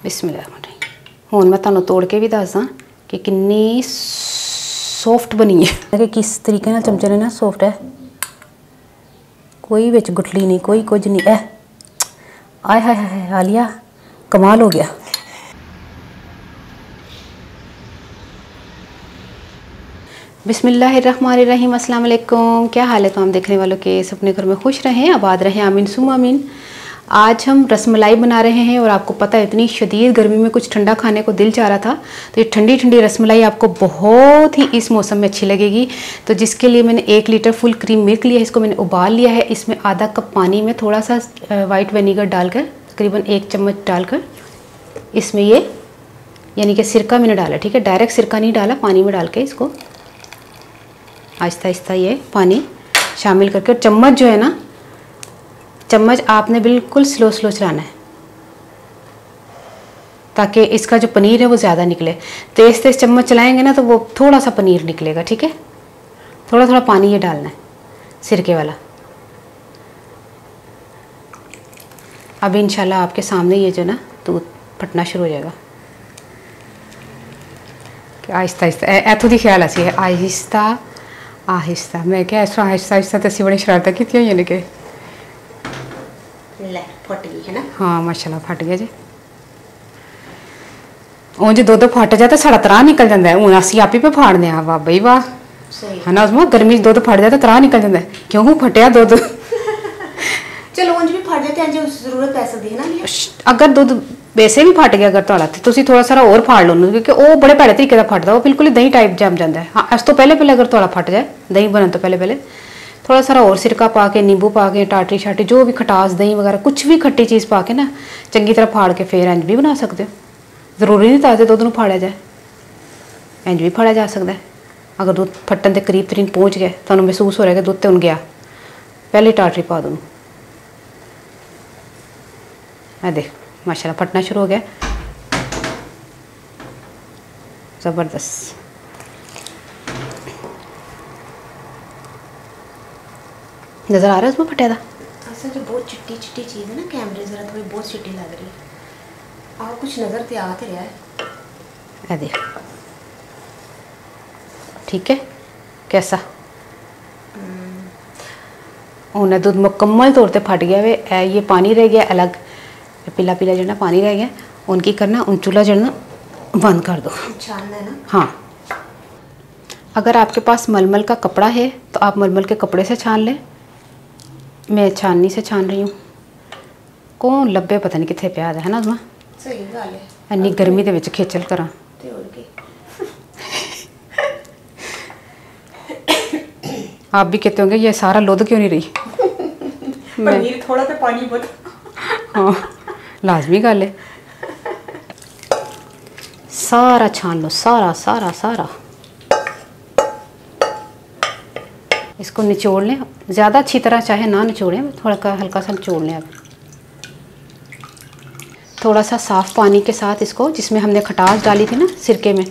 बिस्मिल्लाह। हुण मैं तुहानूं तोड़ के भी दसदा कि कितनी सॉफ्ट बनी है कि किस तरीके नाल चमचे ने ना सॉफ्ट है, कोई विच गुठली नहीं, कोई कुछ नहीं है। आय हाय हाय आलिया कमाल हो गया। बिस्मिल्लाहिर्रहमानिर्रहीम, अस्सलाम वालेकुम। क्या हाल है तमाम देखने वालों के? अपने घर में खुश रहें, आबाद रहें, आमीन सुम आमीन। आज हम रसमलाई बना रहे हैं और आपको पता है इतनी शदीद गर्मी में कुछ ठंडा खाने को दिल चाह रहा था, तो ये ठंडी ठंडी रसमलाई आपको बहुत ही इस मौसम में अच्छी लगेगी। तो जिसके लिए मैंने 1 लीटर फुल क्रीम मिल्क लिया है, इसको मैंने उबाल लिया है। इसमें आधा कप पानी में थोड़ा सा वाइट विनीगर डालकर, तकरीबन 1 चम्मच डालकर इसमें ये यानी कि सिरका मैंने डाला, ठीक है, डायरेक्ट सिरका नहीं डाला, पानी में डाल के इसको आहिस्ता आहिस्ता ये पानी शामिल करके, और चम्मच जो है ना, चम्मच आपने बिल्कुल स्लो स्लो चलाना है ताकि इसका जो पनीर है वो ज़्यादा निकले। तेज़ तेज़ चम्मच चलाएंगे ना तो वो थोड़ा सा पनीर निकलेगा, ठीक है। थोड़ा थोड़ा पानी ये डालना है सिरके वाला। अभी इंशाल्लाह आपके सामने ये जो ना दूध फटना शुरू हो जाएगा। आहिस्ता आहिस्ता इतों की ख्याल ऐसी है, आहिस्ता आहिस्ता। मैं क्या इस तरह आहिस्ता आहिस्ता तो असी बड़ी शरारत की थी, यानी कि फट गई है ना। हाँ माशाल्लाह फट गया जी। उंज दुध फट जाए तो साड़ा त्राह निकल जाता है। हूँ असी आप ही पे फाड़ने वाह बई वाह, है ना उसमें गर्मी दुध फट जाए तो त्राह निकल जाता है। क्यों फटिया दुध? चलो उंज भी फट जाए तो जरूरत पै सकती है ना। अगर दुध वैसे भी फट गया अगर थोड़ा तो तुम थोड़ा सारा और फाड़ लो, क्योंकि वो बड़े भैड़े तरीके का फटता, वो बिल्कुल ही दही टाइप जम जाता है। हाँ, इस तो पहले पहले अगर थोड़ा फट जाए, दही बनने तो पहले पहले थोड़ा सारा और सिरका पा के, नींबू पा के, टाटरी शाटरी जो भी खटास, दही वगैरह कुछ भी खट्टी चीज़ पा के ना चंगी तरह फाड़ के फिर इंज भी बना सकते हो। जरूरी नहीं ताज़े दुध नूं फाड़ा जाए, इंज भी फाड़ा जा सकता है। अगर दुध फटन के करीब तरीन पहुँच गया, तुहानूं महसूस हो रहा है कि दुध तो हुण गया, पहले टाटरी पा दो। मैं देख माशाल्लाह फटना शुरू हो गया, ज़बरदस्त। नज़र आ रहा है उसमें फटे दा? असल जो बहुत चिट्टी चिट्टी चीज़ है ना, कैमरे जरा थोड़ी बहुत चिट्टी लग रही है। और कुछ नज़र तो आ रहा है। देख ठीक है कैसा उन्हें दूध मुकम्मल तौर पर फट गया वे। ये पानी रह गया अलग, पीला पीला जो पानी रह गया, उनकी करना उन चूल्हा जलना बंद कर दो। छानना है ना? हाँ, अगर आपके पास मलमल का कपड़ा है तो आप मलमल के कपड़े से छान लें। मैं छाननी से छान रही हूँ। कौन लब्बे पता नहीं कितने प्याज है ना उसमें। सही गल है, इन्नी गर्मी के विच खेचल करा। आप भी कहते होंगे ये सारा लुध क्यों नहीं रही? पनीर थोड़ा तो पानी बहुत। हाँ लाजमी गल है, सारा छान लो, सारा सारा सारा। इसको निचोड़ लें, ज़्यादा अच्छी तरह चाहे ना निचोड़ें, थोड़ा हल्का सा निचोड़ लें। अब थोड़ा सा साफ़ पानी के साथ इसको, जिसमें हमने खटास डाली थी ना सिरके में,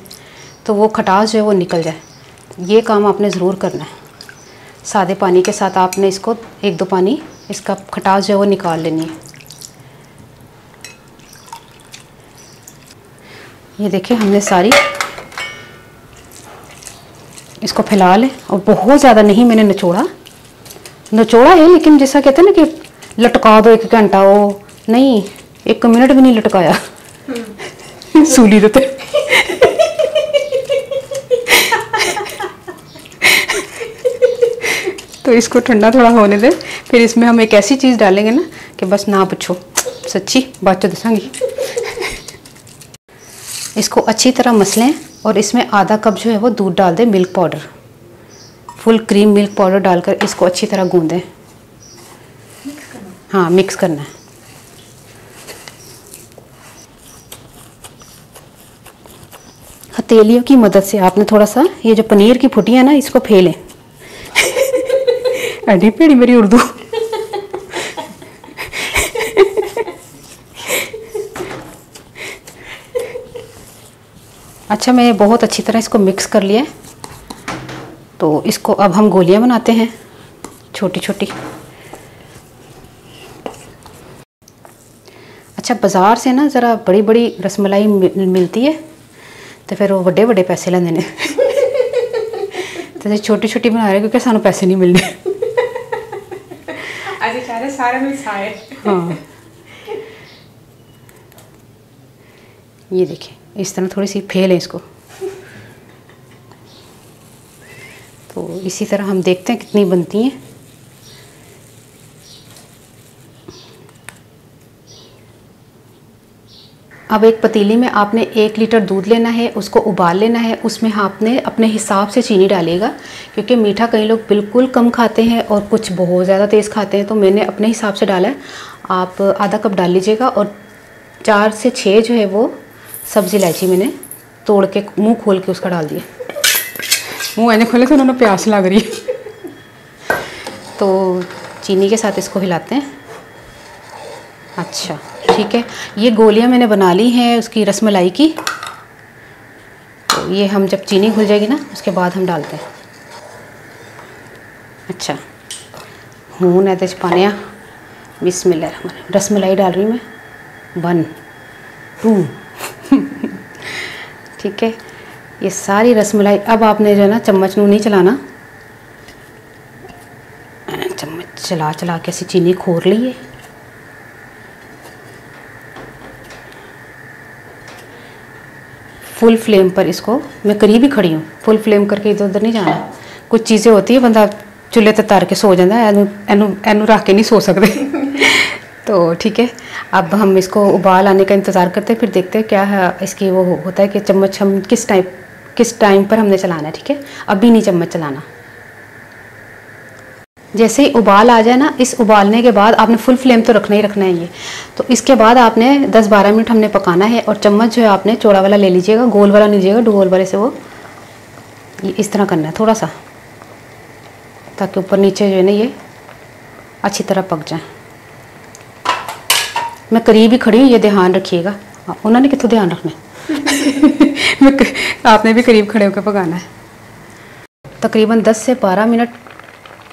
तो वो खटास जो है वो निकल जाए। ये काम आपने ज़रूर करना है। सादे पानी के साथ आपने इसको 1-2 पानी इसका खटास जो है वो निकाल लेनी है। ये देखिए हमने सारी इसको फैला लें, और बहुत ज़्यादा नहीं मैंने निचोड़ा है, लेकिन जैसा कहते हैं ना कि लटका दो 1 घंटा, वो नहीं 1 मिनट भी नहीं लटकाया सूली देते। तो इसको ठंडा थोड़ा होने दें, फिर इसमें हम एक ऐसी चीज़ डालेंगे ना कि बस ना पूछो, सच्ची बात तो दसांगी। इसको अच्छी तरह मसलें और इसमें आधा कप जो है वो दूध डाल दें, milk powder, full cream milk powder डालकर इसको अच्छी तरह गूंदें। हाँ मिक्स करना है। हथेलियों की मदद से आपने थोड़ा सा ये जो पनीर की फुटियाँ ना इसको फेलें। अड़ी पेड़ी मेरी उर्दू। अच्छा मैंने बहुत अच्छी तरह इसको मिक्स कर लिया है, तो इसको अब हम गोलियां बनाते हैं छोटी छोटी। अच्छा बाज़ार से ना ज़रा बड़ी बड़ी रसमलाई मिलती है तो फिर वो बड़े बड़े पैसे लेंदे ने तो छोटी छोटी बना रहे क्योंकि सानू पैसे नहीं मिलने। अजी सारे सारे में सारे। हाँ ये देखिए इस तरह थोड़ी सी फेल है इसको। तो इसी तरह हम देखते हैं कितनी बनती हैं। अब एक पतीली में आपने 1 लीटर दूध लेना है, उसको उबाल लेना है। उसमें आपने अपने हिसाब से चीनी डालिएगा क्योंकि मीठा कई लोग बिल्कुल कम खाते हैं और कुछ बहुत ज़्यादा तेज़ खाते हैं, तो मैंने अपने हिसाब से डाला है। आप आधा कप डाल लीजिएगा और 4 से 6 जो है वो सब्ज़ी इलायची मैंने तोड़ के मुंह खोल के उसका डाल दिया। मुंह ऐसे खोले तो उन्होंने प्यास लग रही है। तो चीनी के साथ इसको हिलाते हैं। अच्छा ठीक है, ये गोलियां मैंने बना ली हैं उसकी रसमलाई की। तो ये हम जब चीनी घुल जाएगी ना उसके बाद हम डालते हैं। अच्छा हूँ ऐसे पाने बिस्मिल्लाह, रसमलाई डाल रही मैं 1 2 ठीक है, ये सारी रसमलाई। अब आपने जो है ना चम्मच नहीं चलाना, चम्मच चला चला के ऐसी चीनी खोर ली है। फुल फ्लेम पर इसको, मैं करीब ही खड़ी हूँ, फुल फ्लेम करके इधर उधर नहीं जाना। कुछ चीज़ें होती है बंदा चूल्हे ते तार के सो जाता है, एनू रख के नहीं सो सकते तो ठीक है, अब हम इसको उबाल आने का इंतज़ार करते हैं, फिर देखते हैं क्या है इसकी वो होता है कि चम्मच हम किस टाइम पर हमने चलाना है। ठीक है, अभी नहीं चम्मच चलाना। जैसे ही उबाल आ जाए ना, इस उबालने के बाद आपने फुल फ्लेम तो रखना ही रखना है ये। तो इसके बाद आपने 10-12 मिनट हमने पकाना है। और चम्मच जो है आपने चौड़ा वाला ले लीजिएगा, गोल वाला नहीं लीजिएगा, गोल वाले से वो ये इस तरह करना है थोड़ा सा, ताकि ऊपर नीचे जो है ना ये अच्छी तरह पक जाए। मैं करीब ही खड़ी हूँ, ये ध्यान रखिएगा। उन्होंने कितों ध्यान रखना है आपने भी करीब खड़े होकर पकाना है। तकरीबन 10 से 12 मिनट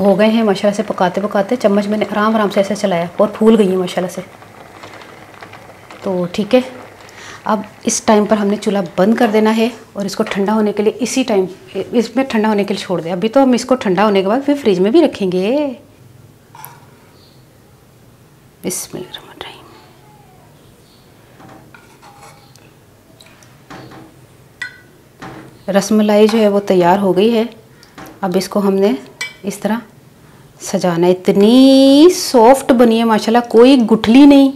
हो गए हैं माशाल्लाह से पकाते पकाते। चम्मच मैंने आराम आराम से ऐसे चलाया और फूल गई है माशाल्लाह से। तो ठीक है, अब इस टाइम पर हमने चूल्हा बंद कर देना है और इसको ठंडा होने के लिए इसी टाइम इसमें ठंडा होने के लिए छोड़ दें। अभी तो हम इसको ठंडा होने के बाद फिर फ्रिज में भी रखेंगे। बिस्मिल्लाहिर्रहमानिर्रहीम। रसमलाई जो है वो तैयार हो गई है। अब इसको हमने इस तरह सजाना है। इतनी सॉफ्ट बनी है माशाल्लाह, कोई गुठली नहीं,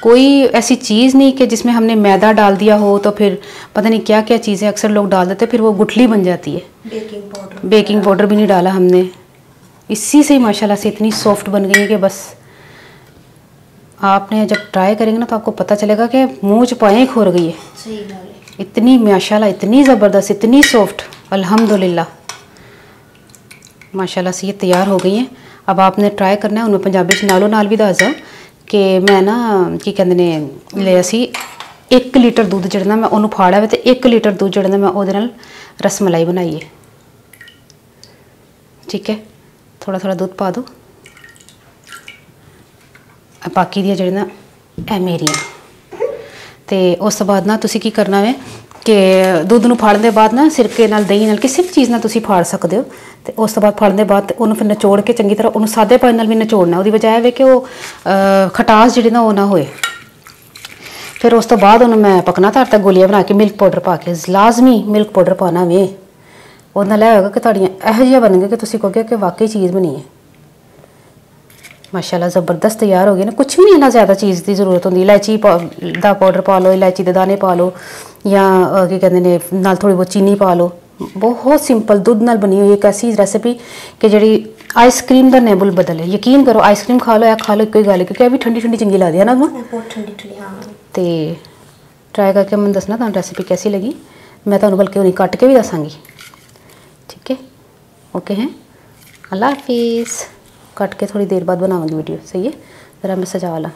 कोई ऐसी चीज़ नहीं कि जिसमें हमने मैदा डाल दिया हो तो फिर पता नहीं क्या क्या चीज़ें अक्सर लोग डाल देते फिर वो गुठली बन जाती है। बेकिंग पाउडर भी नहीं डाला हमने, इसी से ही माशाल्लाह से इतनी सॉफ्ट बन गई है कि बस आपने जब ट्राई करेंगे ना तो आपको पता चलेगा कि मुँह चपाएँ खोर गई है। सही बात है। इतनी माशाल्लाह, इतनी ज़बरदस्त, इतनी सॉफ्ट, अल्हम्दुलिल्लाह माशाल्लाह से ये तैयार हो गई हैं। अब आपने ट्राई करना है। उन्हें पंजाबी नालों नाल भी दस कि मैं ना की कहते ने ले असी 1 लीटर दूध जड़ना मैं उन्होंने फाड़ा हुआ तो 1 लीटर दूध जड़ना मैं वो रसमलाई बनाई है। ठीक है, थोड़ा थोड़ा दूध पा दो। बाकी दी जड़ना ए मेरियां तो उस तो बाद ना तुसी की करना है कि दूध नूं फाड़न दे बाद ना सिरके नाल दही नाल किसी भी चीज़ नाल तुसी फाड़ सकते हो। तो उस तो बाद फाड़न दे बाद उन्होंने फिर निचोड़ के चंगी तरह उन्होंने सादे पानी नाल भी निचोड़ना, उसकी बजाय वे कि वो खटास जी ना वो ना होए। फिर उस तो बाद उन्होंने मैं पकना धरता गोलियां बना के मिल्क पाउडर पा के, लाजमी मिल्क पाउडर पाना वे। उस नाल होगा कि तुहाड़ियां इहो जिहियां बन गई कि तुसी कहोगे कि वाकई चीज़ बनी है। माशाल्लाह ज़बरदस्त तैयार हो गई ना। कुछ भी नहीं इन्ना ज़्यादा चीज़ की जरूरत होती। इलायची दा पाउडर पा लो, इलायची के दाने पा लो, या की कहते ने नाल थोड़ी बहुत चीनी पा लो। बहुत सिंपल दुध नाल बनी हुई एक ऐसी रेसिपी कि जी आइसक्रीम का नेबुल बदल है। यकीन करो, आइसक्रीम खा लो या खा लो एक ही गल है, क्योंकि अभी ठंडी ठंडी चंगी लगती है ना। बहुत ठंडी ठंडी। हाँ, तो ट्राई करके मैं दसना तुहानू रेसिपी कैसी लगी। मैं तुहानू बल्कि उन्हें कट के भी दसांगी। ठीक है, ओके हैं, अल्लाह हाफिज़। कट के थोड़ी देर बाद बनाऊंगी वीडियो, सही है। ज़रा मैं सजा ला।